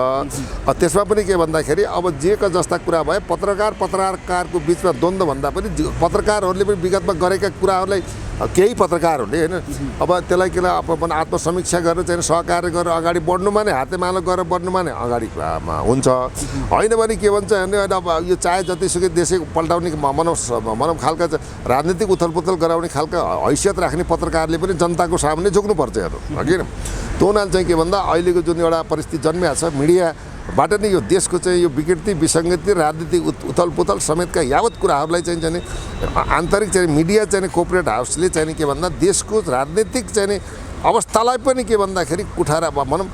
त्यसमा पनि के भन्दाखेरि अब जेका जस्ता कुरा भए पत्रकारको बिचमा द्वन्द्व भन्दा पनि पत्रकारहरूले पनि विगतमा गरेका कुराहरूलाई केही पत्रकारहरूले होइन अब त्यसलाई के अपन आत्मसमीक्षा गरेर चाहिँ सहकार्य गरेर अगाडि बढ्नु माने हातेमालो गरेर बढ्नु माने अगाडि हुन्छ। होइन भने के भन्छ भने अब यो चाहे जतिसुकै देशै पल्टाउने भनौँ खालका राजनीतिक उथलपुथल गराउने खालका हैसियत राख्ने पत्रकारले पनि जनताको सामुन्ने झुक्नुपर्छ हेर्नु होइन। त्यो हुनाले चाहिँ के भन्दा अहिलेको जुन एउटा परिस्थिति जन्मिया छ मिडियाबाट नै यो देशको चाहिँ यो विकृति विसङ्गति राजनीतिक उथलपुथल समेतका यावत कुराहरूलाई चाहिँ आन्तरिक चाहिँ मिडिया चाहिँ कोअपरेट हाउसले चाहिँ के भन्दा देशको राजनीतिक चाहिँ अवस्थालाई पनि के भन्दाखेरि कुठारा भनौँ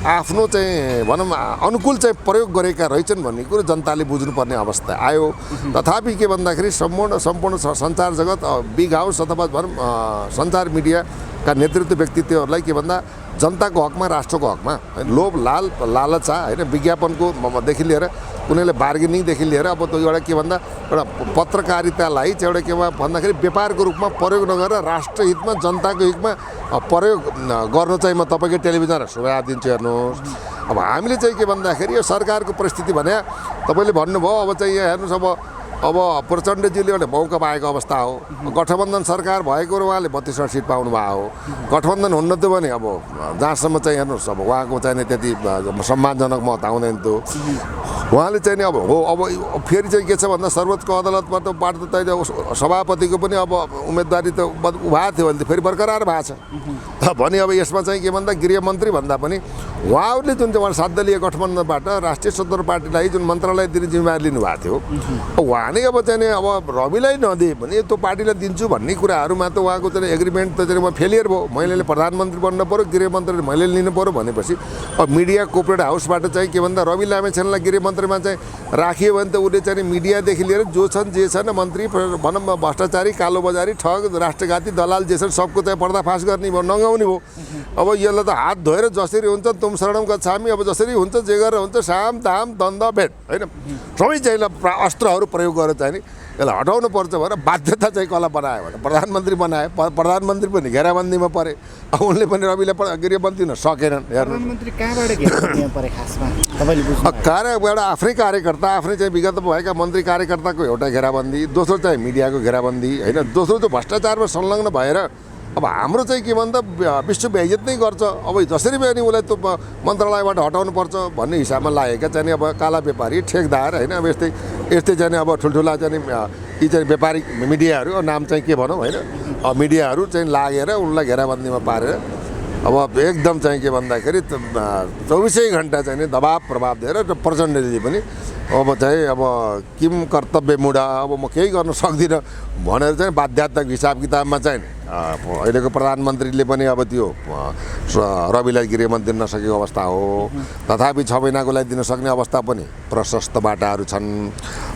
आफ्नो चाहिँ भनौँ अनुकूल चाहिँ प्रयोग गरेका रहेछन् भन्ने कुरो जनताले बुझ्नुपर्ने अवस्था आयो। तथापि के भन्दाखेरि सम्पूर्ण सञ्चार जगत बिग हाउस अथवा भनौँ सञ्चार मिडियाका नेतृत्व व्यक्तित्वहरूलाई के भन्दा जनताको हकमा राष्ट्रको हकमा लोभ लालचा होइन विज्ञापनकोदेखि लिएर कुनैले बार्गेनिङदेखि लिएर अब त्यो एउटा के भन्दा एउटा पत्रकारितालाई चाहिँ एउटा के भन्दाखेरि व्यापारको रूपमा प्रयोग नगरेर राष्ट्रहितमा जनताको हितमा प्रयोग गर्नु चाहिँ म तपाईँकै टेलिभिजन सुझाव दिन्छु हेर्नुहोस्। अब हामीले चाहिँ के भन्दाखेरि यो सरकारको परिस्थिति भने तपाईँले भन्नुभयो अब चाहिँ यहाँ हेर्नुहोस् अब प्रचण्डजीले एउटा मौका पाएको अवस्था हो। गठबन्धन सरकार भएको र उहाँले 32 सिट पाउनु भएको हो। गठबन्धन हुन्न त भने अब जहाँसम्म चाहिँ हेर्नुहोस् अब उहाँको चाहिँ त्यति सम्मानजनक मत आउँदैन त्यो। उहाँले चाहिँ अब हो अब फेरि चाहिँ के छ भन्दा सर्वोच्च अदालतबाट त सभापतिको पनि अब उम्मेदवारी त भएको थियो भने त फेरि बरकरार भएको छ भने अब यसमा चाहिँ के भन्दा गृहमन्त्री भन्दा पनि उहाँहरूले जुन चाहिँ 7 दलीय गठबन्धनबाट राष्ट्रिय स्वतन्त्र पार्टीलाई जुन मन्त्रालय दिने जिम्मेवारी लिनुभएको थियो उहाँले अब चाहिँ अब रविलाई नदिए भने त्यो पार्टीलाई दिन्छु भन्ने कुराहरूमा त उहाँको चाहिँ एग्रिमेन्ट त चाहिँ फेलियर भयो। मैले प्रधानमन्त्री बन्न पऱ्यो, गृहमन्त्री मैले लिनु पऱ्यो भनेपछि अब मिडिया कोअपरेट हाउसबाट चाहिँ के भन्दा रवि लामिछानेलाई गृहमन्त्रीमा चाहिँ राखियो भने त उसले चाहिँ मिडियादेखि लिएर जो छन् जे छन् मन्त्री भनौँ भ्रष्टाचारी कालोबजारी ठग राष्ट्रघाती दलाल जे छन् सबको चाहिँ पर्दाफास गर्ने भयो, नगाउने भयो। अब यसलाई त हात धोएर जसरी हुन्छ तुम शरणम गच्छामी अब जसरी हुन्छ जे गरेर हुन्छ साम दाम दण्ड भेट होइन सबै चाहिँ अस्त्रहरू प्रयोग गरेर चाहिँ नि यसलाई हटाउनु पर्छ भनेर बाध्यता चाहिँ कसलाई बनायो भने प्रधानमन्त्री बनाए। प्रधानमन्त्री पनि घेराबन्दीमा परे। अब उनले पनि रविलाई गृहमन्त्री हुन सकेनन्। प्रधानमन्त्री कहाँबाट घेराबन्दीमा परे खासमा तपाईँले बुझ्नु? एउटा आफ्नै कार्यकर्ता आफ्नै चाहिँ विगतमा भएका मन्त्री कार्यकर्ताको एउटा घेराबन्दी, दोस्रो चाहिँ मिडियाको घेराबन्दी होइन, दोस्रो चाहिँ भ्रष्टाचारमा संलग्न भएर अब हाम्रो चाहिँ के भन्दा विश्व बेइज्जत नै गर्छ। अब जसरी पनि उसलाई त्यो मन्त्रालयबाट हटाउनुपर्छ भन्ने हिसाबमा लागेका चाहिँ अब काला व्यापारी ठेकदार होइन अब यस्तै चाहिँ अब ठुल्ठुला चाहिँ यी चाहिँ व्यापारिक मिडियाहरू नाम चाहिँ के भनौँ होइन मिडियाहरू चाहिँ लागेर उनलाई घेराबन्दीमा पारेर अब एकदम चाहिँ के भन्दाखेरि 24 घन्टा चाहिँ नि दबाब प्रभाव दिएर प्रचण्डले पनि अब चाहिँ अब किम कर्तव्य मुडा अब म केही गर्न सक्दिनँ भनेर चाहिँ बाध्यात्मक हिसाब किताबमा चाहिँ अहिलेको प्रधानमन्त्रीले पनि अब त्यो रविलाई गृहमन्त्री दिन नसकेको अवस्था हो। तथापि 6 महिनाको लागि दिन सक्ने अवस्था पनि प्रशस्त बाटाहरू छन्।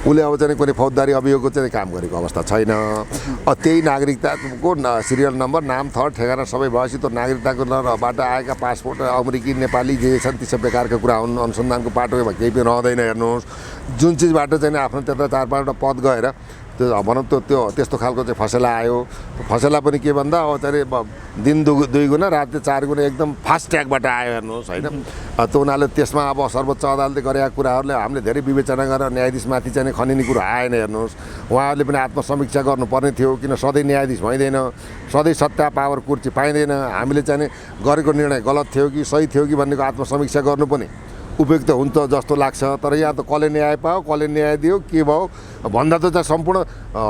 उसले अब चाहिँ कुनै फौजदारी अभियोगको चाहिँ काम गरेको अवस्था छैन। त्यही नागरिकताको सिरियल नम्बर, नाम, थर, ठेगाना सबै भएपछि त्यो नागरिकताको बाट आएका पासपोर्ट अमेरिकी नेपाली जे छन् ती सब बेकारको कुरा हुन्। अनुसन्धानको पाटोमा केही पनि रहँदैन। हेर्नुहोस् जुन चिजबाट चाहिँ आफ्नो त्यता 4-5वटा पद गएर त्यो भनौँ त्यस्तो खालको चाहिँ फसेला आयो। फसेला पनि के भन्दा अब चाहिँ दिन 2 गुणा रात 4 गुणा एकदम फास्ट ट्र्याकबाट आयो। हेर्नुहोस् होइन, त्यो उनीहरूले त्यसमा अब सर्वोच्च अदालतले गरेका कुराहरूले हामीले धेरै विवेचना गरेर न्यायाधीशमाथि चाहिँ खनिने कुरो आएन। हेर्नुहोस् उहाँहरूले पनि आत्मसमीक्षा गर्नुपर्ने थियो, किन सधैँ न्यायाधीश भइँदैन, सधैँ सत्ता पावर कुर्सी पाइँदैन। हामीले चाहिँ गरेको निर्णय गलत थियो कि सही थियो कि भन्नेको आत्मसमीक्षा गर्नु पनि उपयुक्त हुन्छ जस्तो लाग्छ। तर यहाँ त कसले न्याय पायो, कसले न्याय दियो, के भयो भन्दा त चाहिँ सम्पूर्ण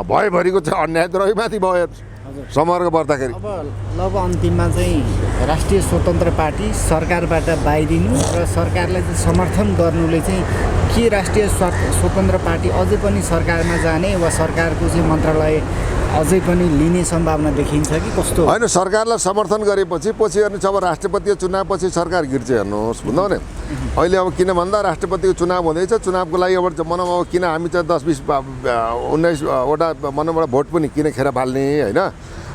भयभरिको चाहिँ अन्याय त रहिमाथि भयो समग्र पर्दाखेरि। अब अन्तिममा चाहिँ राष्ट्रिय स्वतन्त्र पार्टी सरकारबाट बाहिरिनु र सरकारलाई चाहिँ समर्थन गर्नुले चाहिँ के राष्ट्रिय स्वतन्त्र पार्टी अझै पनि सरकारमा जाने वा सरकारको चाहिँ मन्त्रालय अझै पनि लिने सम्भावना देखिन्छ कि कस्तो? होइन, सरकारलाई समर्थन गरेपछि अनि अब राष्ट्रपतीय चुनावपछि सरकार गिर्छ। हेर्नुहोस् बुझ्नु भने अहिले अब किन भन्दा राष्ट्रपतिको चुनाव हुँदैछ। चुनावको लागि अब भनौँ अब किन हामी चाहिँ 10-20 19वटा भनौँबाट भोट पनि किन खेर फाल्ने होइन।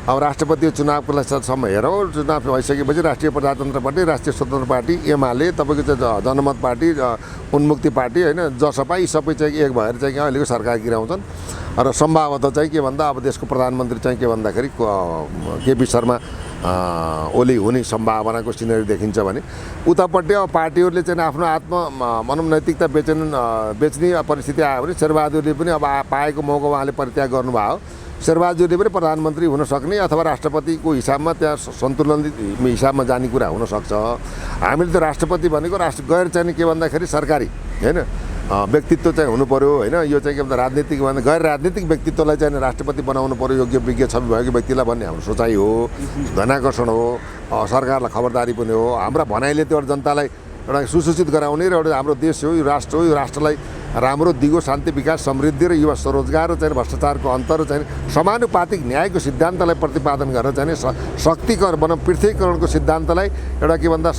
अब राष्ट्रपतिय चुनावको सम्म हेरौँ, चुनाव भइसकेपछि राष्ट्रिय प्रजातन्त्र पार्टी, राष्ट्रिय स्वतन्त्र पार्टी, एमाले, तपाईँको चाहिँ जनमत पार्टी, उन्मुक्ति पार्टी होइन, जसपा यी सबै चाहिँ एक भएर चाहिँ अहिलेको सरकार गिराउँछन्। र सम्भवतः चाहिँ के भन्दा अब देशको प्रधानमन्त्री चाहिँ के भन्दाखेरि केपी शर्मा ओली हुने सम्भावनाको सिनेरी देखिन्छ भने उतापट्टि अब पार्टीहरूले चाहिँ आफ्नो भनौँ नैतिकता बेच्ने परिस्थिति आयो भने शेरबहादुरले पनि अब पाएको मौका उहाँले परित्याग गर्नुभयो। शेरबहादुरले पनि प्रधानमन्त्री हुन सक्ने अथवा राष्ट्रपतिको हिसाबमा त्यहाँ सन्तुलित हिसाबमा जाने कुरा हुनसक्छ। हामीले त राष्ट्रपति भनेको गैर चाहिँ के भन्दाखेरि सरकारी होइन व्यक्तित्व चाहिँ हुनु पर्यो होइन। यो चाहिँ के भन्दा राजनीतिक भन्दा गैर राजनीतिक व्यक्तित्वलाई चाहिँ राष्ट्रपति बनाउनु पर्यो, योग्य विज्ञ छवि भएको व्यक्तिलाई भन्ने हाम्रो सोचाइ हो, धनाकर्षण हो, सरकारलाई खबरदारी पनि हो। हाम्रा भनाइले त्यो जनतालाई एउटा सुसूचित गराउने र एउटा हाम्रो देश हो, यो राष्ट्र हो, यो राष्ट्रलाई राम्रो दिगो शान्ति विकास समृद्धि र युवा स्वरोजगार र चाहिँ भ्रष्टाचारको अन्तर र चाहिँ समानुपातिक न्यायको सिद्धान्तलाई प्रतिपादन गरेर चाहिँ शक्तिकरण भनौँ पृथ्वीकरणको सिद्धान्तलाई एउटा के भन्दा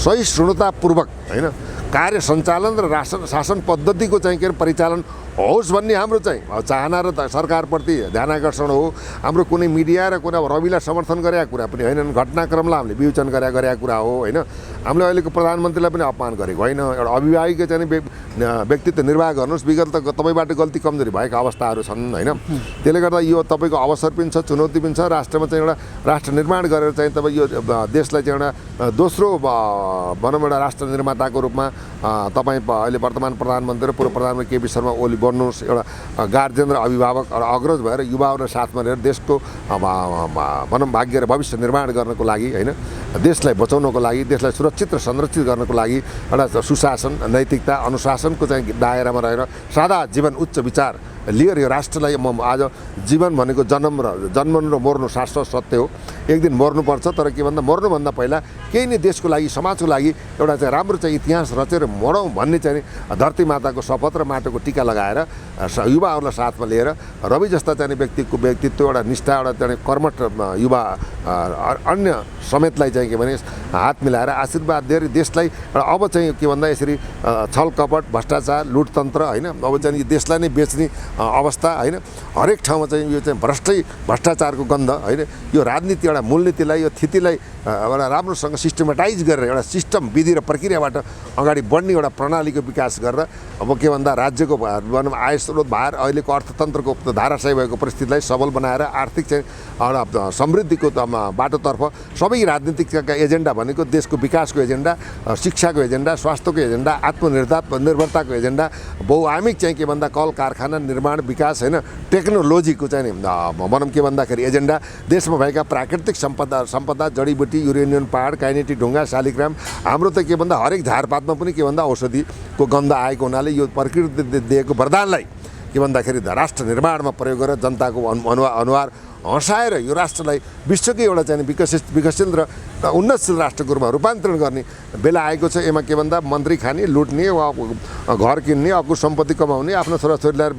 सहिष्णुतापूर्वक होइन कार्य सञ्चालन र शासन पद्धतिको चाहिँ के परिचालन होस् भन्ने हाम्रो चाहिँ चाहना र सरकारप्रति ध्यानाकर्षण हो। हाम्रो कुनै मिडिया र कुनै रविलाई समर्थन गरेका कुरा पनि होइन, घटनाक्रमलाई हामीले विवेचन गरेका कुरा हो होइन। हामीले अहिलेको प्रधानमन्त्रीलाई पनि अपमान गरेको होइन। एउटा अभिभावकको चाहिँ व्यक्तित्व निर्वाह गर्नुहोस्, विगत त तपाईँबाट गल्ती कमजोरी भएका अवस्थाहरू छन् होइन। त्यसले गर्दा यो तपाईँको अवसर पनि छ, चुनौती पनि छ। राष्ट्रमा चाहिँ एउटा राष्ट्र निर्माण गरेर चाहिँ तपाईँ यो देशलाई चाहिँ एउटा दोस्रो भनौँ एउटा राष्ट्र निर्माताको रूपमा तपाईँ अहिले वर्तमान प्रधानमन्त्री र पूर्व प्रधानमन्त्री केपी शर्मा ओली बन्नुहोस्। एउटा गार्जियन र अभिभावक र अग्रज भएर युवाहरूलाई साथमा लिएर देशको भनौँ भाग्य र भविष्य निर्माण गर्नको लागि होइन, देशलाई बचाउनको लागि, देशलाई सुरक्षित र संरक्षित गर्नको लागि एउटा सुशासन, नैतिकता, अनुशासनको चाहिँ दायरामा रहेर सादा जीवन, उच्च विचार लिएर यो राष्ट्रलाई म आज जीवन भनेको जन्मनु र मर्नु शाश्वत सत्य हो। एक दिन मर्नुपर्छ, तर के भन्दा मर्नुभन्दा पहिला केही नै देशको लागि समाजको लागि एउटा चाहिँ राम्रो चाहिँ इतिहास रचेर मरौँ भन्ने चाहिँ धरती माताको शपथ र माटोको टिका लगाएर युवाहरूलाई साथमा लिएर रवि जस्ता चाहिँ व्यक्तित्व एउटा निष्ठा एउटा चाहिँ कर्मठ युवा अन्य समेतलाई चाहिँ के भने हात मिलाएर आशीर्वाद दिएर देशलाई अब चाहिँ के भन्दा यसरी छल कपट भ्रष्टाचार लुटतन्त्र होइन अब चाहिँ देशलाई नै बेच्ने अवस्था होइन, हरेक ठाउँमा चाहिँ यो चाहिँ भ्रष्टाचारको गन्ध होइन, यो राजनीति एउटा मूलनीतिलाई यो स्थितिलाई एउटा राम्रोसँग सिस्टमेटाइज गरेर एउटा सिस्टम विधि र प्रक्रियाबाट अगाडि बढ्ने एउटा प्रणालीको विकास गरेर अब के भन्दा राज्यको भनौँ आय स्रोत भार अहिलेको अर्थतन्त्रको धाराशायी भएको परिस्थितिलाई सबल बनाएर आर्थिक चाहिँ एउटा समृद्धिको बाटोतर्फ सबै राजनीतिकका एजेन्डा भनेको देशको विकासको एजेन्डा, शिक्षाको एजेन्डा, स्वास्थ्यको एजेन्डा, आत्मनिर्भरताको एजेन्डा, बहुआमिक चाहिँ के भन्दा कल कारखाना निर्माण विकास होइन, टेक्नोलोजीको चाहिँ भनौँ के भन्दाखेरि एजेन्डा, देशमा भएका प्राकृतिक सम्पदा जडीबुटी, युरेनियम पहाड, काइनेटी ढुङ्गा, शालिग्राम, हाम्रो त के भन्दा हरेक झारपातमा पनि के भन्दा औषधिको गन्ध आएको हुनाले यो प्रकृतिले दिएको वरदानलाई के भन्दाखेरि राष्ट्र निर्माणमा प्रयोग गरेर जनताको अनुहार हँसाएर यो राष्ट्रलाई विश्वकै एउटा चाहिँ विकसित र उन्नतशील राष्ट्रको रूपमा रूपान्तरण गर्ने बेला आएको छ। यसमा के भन्दा मन्त्री खाने, लुट्ने, घर किन्ने, अर्को सम्पत्ति कमाउने, आफ्नो छोराछोरीलाई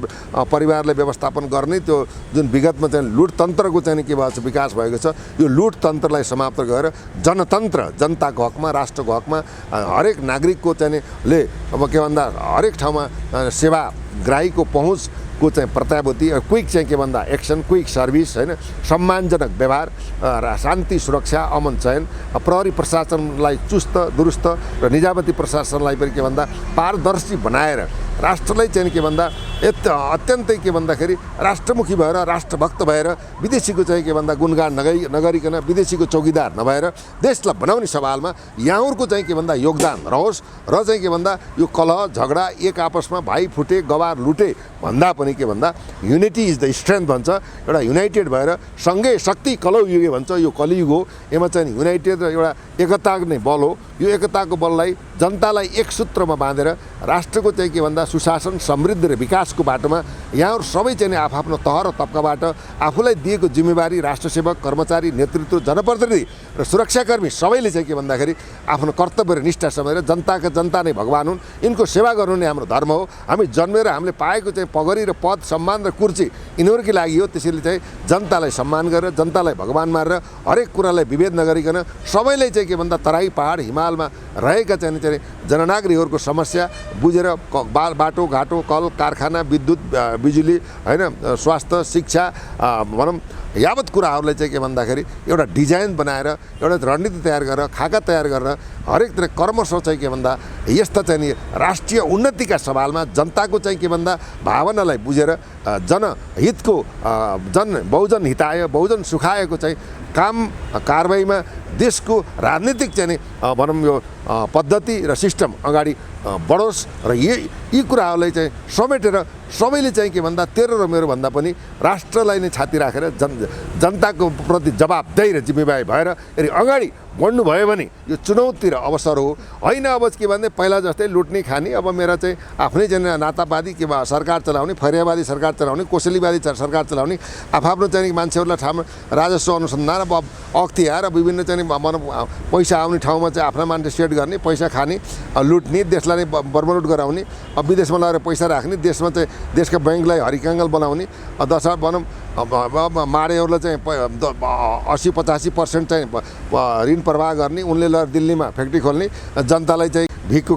परिवारलाई व्यवस्थापन गर्ने, त्यो जुन विगतमा चाहिँ लुटतन्त्रको चाहिँ के भएको छ, विकास भएको छ, यो लुटतन्त्रलाई समाप्त गरेर जनतन्त्र, जनताको हकमा, राष्ट्रको हकमा हरेक नागरिकको चाहिँ ले अब के भन्दा हरेक ठाउँमा सेवाग्राहीको पहुँचको चाहिँ प्रत्याभूति, क्विक चाहिँ के भन्दा एक्सन, क्विक सर्भिस होइन, सम्मानजनक व्यवहार, शान्ति सुरक्षा अमन चयन, प्रहरी प्रशासनलाई चुस्त दुरुस्त र निजामती प्रशासनलाई पनि के भन्दा पारदर्शी बनाएर राष्ट्रलाई चाहिँ के भन्दा अत्यन्तै के भन्दाखेरि राष्ट्रमुखी भएर राष्ट्रभक्त भएर विदेशीको चाहिँ के भन्दा गुणगान नगरिकन विदेशीको चौकीदार नभएर देशलाई बनाउने सवालमा यहाँहरूको चाहिँ के भन्दा योगदान रहोस् र चाहिँ के भन्दा यो कलह झगडा एक आपसमा भाइ फुटे गवार लुटे भन्दा पनि के भन्दा युनिटी इज द स्ट्रेन्थ भन्छ। एउटा युनाइटेड भएर सँगै शक्ति कलौ युगे भन्छ, यो कलियुग हो। यसमा चाहिँ युनाइटेड र एउटा एकता नै बल हो। यो एकताको बललाई जनतालाई एक सूत्रमा बाँधेर राष्ट्रको चाहिँ के भन्दा सुशासन समृद्धि र विकासको बाटोमा यहाँहरू सबै चाहिँ आफ्नो तह र तब्काबाट आफूलाई दिएको जिम्मेवारी राष्ट्रसेवक, कर्मचारी, नेतृत्व, जनप्रतिनिधि र सुरक्षाकर्मी सबैले चाहिँ के भन्दाखेरि आफ्नो कर्तव्य र निष्ठा समझेर जनता नै भगवान हुन्, यिनको सेवा गर्नु नै हाम्रो धर्म हो। हामी जन्मेर हामीले पाएको चाहिँ पगरी र पद, सम्मान र कुर्सी यिनीहरूकै लागि हो। त्यसैले चाहिँ जनतालाई सम्मान गरेर, जनतालाई भगवान मारेर, हरेक कुरालाई विभेद नगरिकन सबैले चाहिँ के भन्दा तराई पहाड हिमालमा रहेका चाहिँ जननागरिकहरूको समस्या बुझेर बाटो घाटो, कल कारखाना, विद्युत, बिजुली होइन, स्वास्थ्य, शिक्षा भनौँ यावत कुराहरूलाई चाहिँ के भन्दाखेरि एउटा डिजाइन बनाएर एउटा रणनीति तयार गरेर खाका तयार गरेर हरेक तरह कर्मश चाहिँ के भन्दा यस्ता चाहिँ राष्ट्रिय उन्नतिका सवालमा जनताको चाहिँ के भन्दा भावनालाई बुझेर जनहितको बहुजन हिताय बहुजन सुखायको चाहिँ काम कारबाहीमा देशको राजनीतिक चाहिँ भनौँ यो पद्धति र सिस्टम अगाडि बढोस् र यी कुराहरूलाई चाहिँ समेटेर सबैले चाहिँ के भन्दा तेरो र मेरो भन्दा पनि राष्ट्रलाई नै छाती राखेर जनताको प्रति जवाबदेही र जिम्मेवारी भएर यदि अगाडि बढ्नुभयो भने यो चुनौती र अवसर हो। होइन अब के भन्दै पहिला जस्तै लुट्ने खाने, अब मेरा चाहिँ आफ्नै चाहिँ नातावादी के सरकार चलाउने, फरियावादी सरकार चलाउने, कोसेलीवादी सरकार चलाउने, आफ्नो चाहिँ मान्छेहरूलाई ठाउँमा राजस्व अनुसन्धान अब अख्तियार विभिन्न चाहिँ पैसा आउने ठाउँमा चाहिँ आफ्ना मान्छे सेट गर्ने, पैसा खाने, लुट्ने, देशलाई नै बर्बाद गराउने, अब विदेशमा लगेर पैसा राख्ने, देशमा चाहिँ देशका ब्याङ्कलाई हरिकाङ्गल बनाउने, दशा भनौँ माडेहरूलाई चाहिँ 80-85% चाहिँ ऋण प्रवाह गर्ने, उनले लगेर दिल्लीमा फ्याक्ट्री खोल्ने, जनतालाई चाहिँ भिखको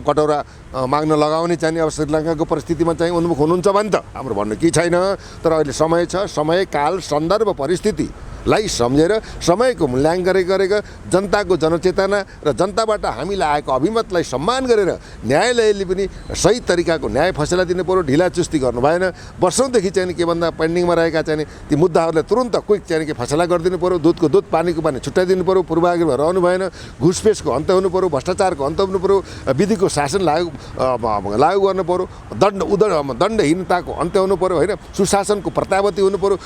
कटौरा माग्न लगाउने चाहिँ अब श्रीलङ्काको परिस्थितिमा चाहिँ उन्मुख हुनुहुन्छ भने त हाम्रो भन्नु केही छैन। तर अहिले समय छ, समय काल सन्दर्भ परिस्थितिलाई सम्झेर समयको मूल्याङ्कन गरेर जनताको जनचेतना र जनताबाट हामीलाई आएको अभिमतलाई सम्मान गरेर न्यायालयले पनि सही तरिकाको न्याय फैसला दिनु पर्यो। ढिलाचुस्ती गर्नु भएन। वर्षौँदेखि चाहिँ के भन्दा पेन्डिङमा रहेका चाहिँ ती मुद्दाहरूलाई तुरन्त क्विक चाहिँ के फैसला गरिदिनु पर्यो। दुधको दुध पानीको पानी छुट्याइदिनु पर्यो। पूर्वाग्रह रहनु भएन। घुसपेसको अन्त हुनु पर्यो। भ्रष्टाचारको अन्त हुनु पर्यो। विधिको शासन लागू गर्नु पर्यो। दण्डहीनताको अन्त्य हुनु पर्यो होइन। सुशासनको प्रत्याभूति हुनु पर्यो।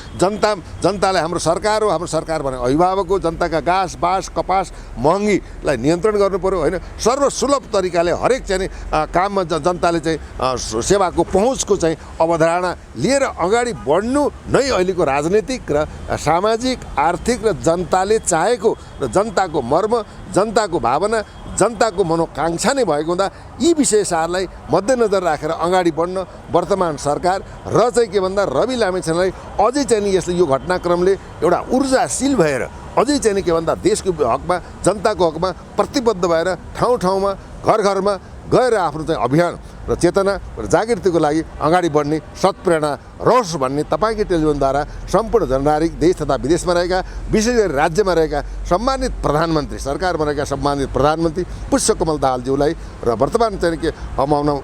जनतालाई हाम्रो सरकार हो, हाम्रो सरकार भने अभिभावक हो। जनताका घाँस बाँस कपास महँगीलाई नियन्त्रण गर्नु पर्यो होइन। सर्वसुलभ तरिकाले हरेक चाहिँ काममा जनताले चाहिँ सेवाको पहुँचको चाहिँ अवधारणा लिएर अगाडि बढ्नु नै अहिलेको राजनीतिक र सामाजिक आर्थिक र जनताले चाहेको र जनताको मर्म, जनताको भावना, जनताको मनोकाङ्क्षा नै भएको हुँदा यी विषयहरूलाई मध्यनजर राखेर अगाडि बढ्न वर्तमान सरकार र चाहिँ के भन्दा रवि लामिछानेलाई अझै चाहिँ नि यसले यो घटनाक्रमले एउटा ऊर्जाशील भएर अझै चाहिँ के भन्दा देशको हकमा जनताको हकमा प्रतिबद्ध भएर ठाउँ ठाउँमा घर घरमा गएर आफ्नो चाहिँ अभियान र चेतना र जागृतिको लागि अगाडि बढ्ने सत्प्रेरणा रहोस् भन्ने तपाईँकै टेलिभिजनद्वारा सम्पूर्ण जननागरिक देश तथा विदेशमा रहेका विशेष गरी राज्यमा रहेका सम्मानित प्रधानमन्त्री, सरकारमा रहेका सम्मानित प्रधानमन्त्री पुष्पकमल दाहालज्यूलाई र वर्तमान चाहिँ के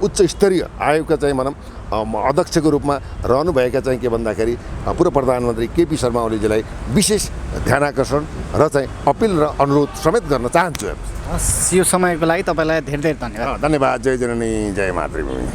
उच्च स्तरीय आयोगका चाहिँ भनौँ अध्यक्षको रूपमा रहनुभएका चाहिँ के भन्दाखेरि पूर्व प्रधानमन्त्री केपी शर्मा ओलीजीलाई विशेष ध्यानाकर्षण र चाहिँ अपिल र अनुरोध समेत गर्न चाहन्छु। यो समयको लागि तपाईँलाई धेरै धेरै धन्यवाद। धन्यवाद। जय जननी जय मातृभूमि।